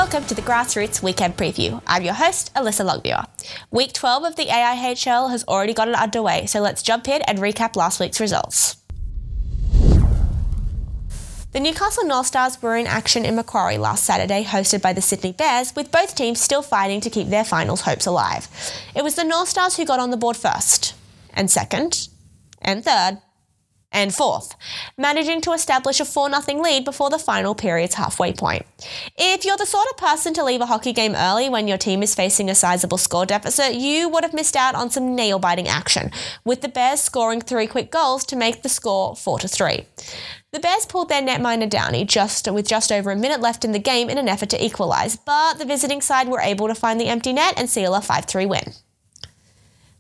Welcome to the Grassroots Weekend Preview. I'm your host, Alyssa. Week 12 of the AIHL has already gotten underway, so let's jump in and recap last week's results. The Newcastle North Stars were in action in Macquarie last Saturday, hosted by the Sydney Bears, with both teams still fighting to keep their finals hopes alive. It was the North Stars who got on the board first, and second, and third, and fourth, managing to establish a 4-0 lead before the final period's halfway point. If you're the sort of person to leave a hockey game early when your team is facing a sizable score deficit, you would have missed out on some nail-biting action, with the Bears scoring 3 quick goals to make the score 4-3. The Bears pulled their netminder Downey with just over a minute left in the game in an effort to equalise, but the visiting side were able to find the empty net and seal a 5-3 win.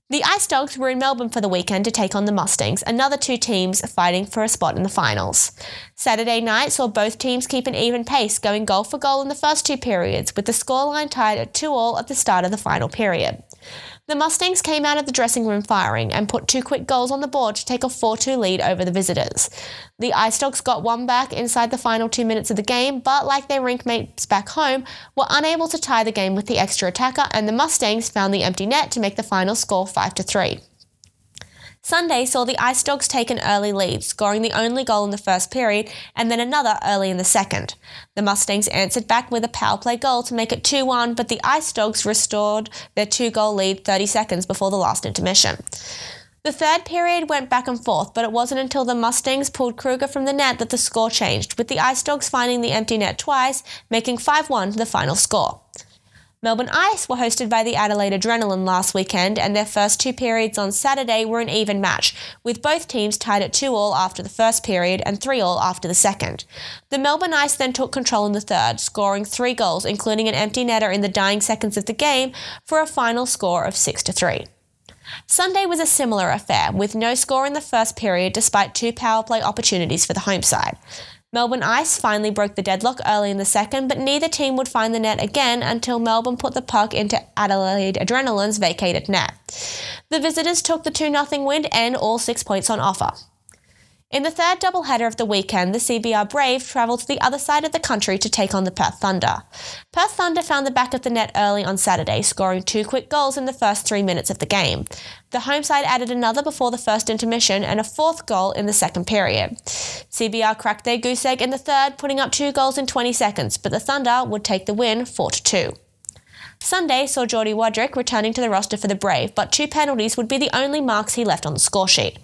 The Ice Dogs were in Melbourne for the weekend to take on the Mustangs, another two teams fighting for a spot in the finals. Saturday night saw both teams keep an even pace, going goal for goal in the first 2 periods, with the scoreline tied at 2-2 at the start of the final period. The Mustangs came out of the dressing room firing and put 2 quick goals on the board to take a 4-2 lead over the visitors. The Ice Dogs got one back inside the final 2 minutes of the game, but like their rink mates back home, were unable to tie the game with the extra attacker, and the Mustangs found the empty net to make the final score 5-3. Sunday saw the Ice Dogs take an early lead, scoring the only goal in the first period and then another early in the second. The Mustangs answered back with a power play goal to make it 2-1, but the Ice Dogs restored their 2-goal lead 30 seconds before the last intermission. The third period went back and forth, but it wasn't until the Mustangs pulled Kruger from the net that the score changed, with the Ice Dogs finding the empty net twice, making 5-1 the final score. Melbourne Ice were hosted by the Adelaide Adrenaline last weekend, and their first 2 periods on Saturday were an even match, with both teams tied at 2-2 after the first period and 3-3 after the second. The Melbourne Ice then took control in the third, scoring 3 goals, including an empty netter in the dying seconds of the game, for a final score of 6-3. Sunday was a similar affair, with no score in the first period despite 2 power play opportunities for the home side. Melbourne Ice finally broke the deadlock early in the second, but neither team would find the net again until Melbourne put the puck into Adelaide Adrenaline's vacated net. The visitors took the 2-0 win and all 6 points on offer. In the third doubleheader of the weekend, the CBR Brave travelled to the other side of the country to take on the Perth Thunder. Perth Thunder found the back of the net early on Saturday, scoring 2 quick goals in the first 3 minutes of the game. The home side added another before the first intermission and a 4th goal in the second period. CBR cracked their goose egg in the third, putting up 2 goals in 20 seconds, but the Thunder would take the win 4-2. Sunday saw Geordie Wadrick returning to the roster for the Brave, but 2 penalties would be the only marks he left on the scoresheet.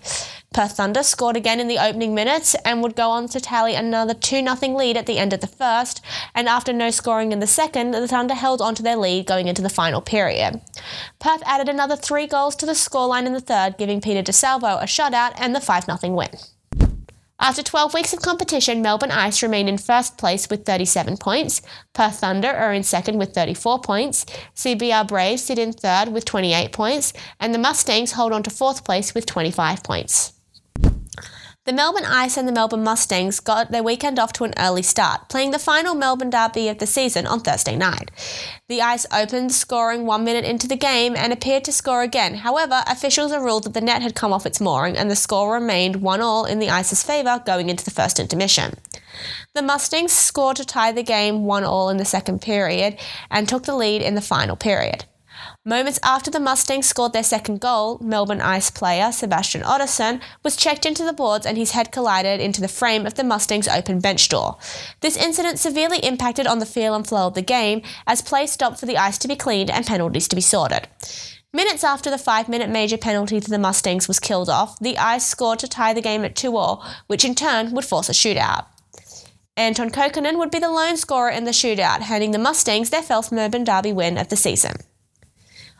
Perth Thunder scored again in the opening minutes and would go on to tally another 2-0 lead at the end of the first, and after no scoring in the second, the Thunder held on to their lead going into the final period. Perth added another 3 goals to the scoreline in the third, giving Peter DeSalvo a shutout and the 5-0 win. After 12 weeks of competition, Melbourne Ice remain in first place with 37 points, Perth Thunder are in second with 34 points, CBR Braves sit in third with 28 points, and the Mustangs hold on to 4th place with 25 points. The Melbourne Ice and the Melbourne Mustangs got their weekend off to an early start, playing the final Melbourne derby of the season on Thursday night. The Ice opened scoring 1 minute into the game and appeared to score again. However, officials ruled that the net had come off its mooring and the score remained 1-1 in the Ice's favour going into the first intermission. The Mustangs scored to tie the game 1-1 in the second period and took the lead in the final period. Moments after the Mustangs scored their second goal, Melbourne Ice player Sebastian Otterson was checked into the boards and his head collided into the frame of the Mustangs' open bench door. This incident severely impacted on the feel and flow of the game as play stopped for the Ice to be cleaned and penalties to be sorted. Minutes after the 5-minute major penalty to the Mustangs was killed off, the Ice scored to tie the game at 2-2, which in turn would force a shootout. Anton Kokkonen would be the lone scorer in the shootout, handing the Mustangs their first Melbourne derby win of the season.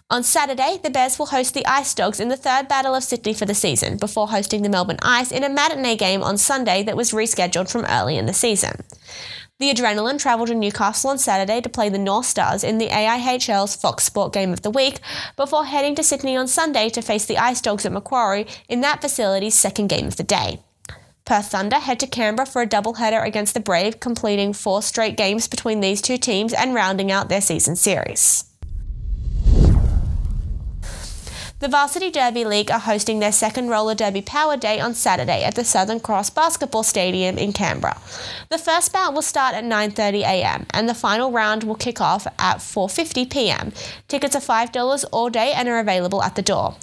On Saturday, the Bears will host the Ice Dogs in the third battle of Sydney for the season, before hosting the Melbourne Ice in a matinee game on Sunday that was rescheduled from early in the season. The Adrenaline travelled to Newcastle on Saturday to play the North Stars in the AIHL's Fox Sport Game of the Week, before heading to Sydney on Sunday to face the Ice Dogs at Macquarie in that facility's second game of the day. Perth Thunder head to Canberra for a doubleheader against the Brave, completing 4 straight games between these 2 teams and rounding out their season series. The Varsity Derby League are hosting their second roller derby power day on Saturday at the Southern Cross Basketball Stadium in Canberra. The first bout will start at 9:30 a.m. and the final round will kick off at 4:50 p.m. Tickets are $5 all day and are available at the door.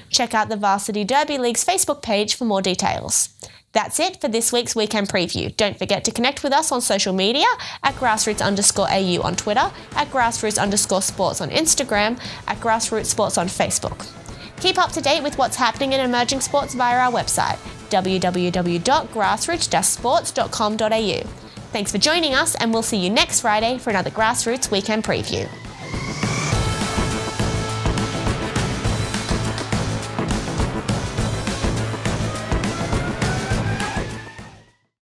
Check out the Varsity Derby League's Facebook page for more details. That's it for this week's Weekend Preview. Don't forget to connect with us on social media at Grassroots_AU on Twitter, at Grassroots_Sports on Instagram, at Grassroots Sports on Facebook. Keep up to date with what's happening in emerging sports via our website, www.grassroots-sports.com.au. Thanks for joining us, and we'll see you next Friday for another Grassroots Weekend Preview.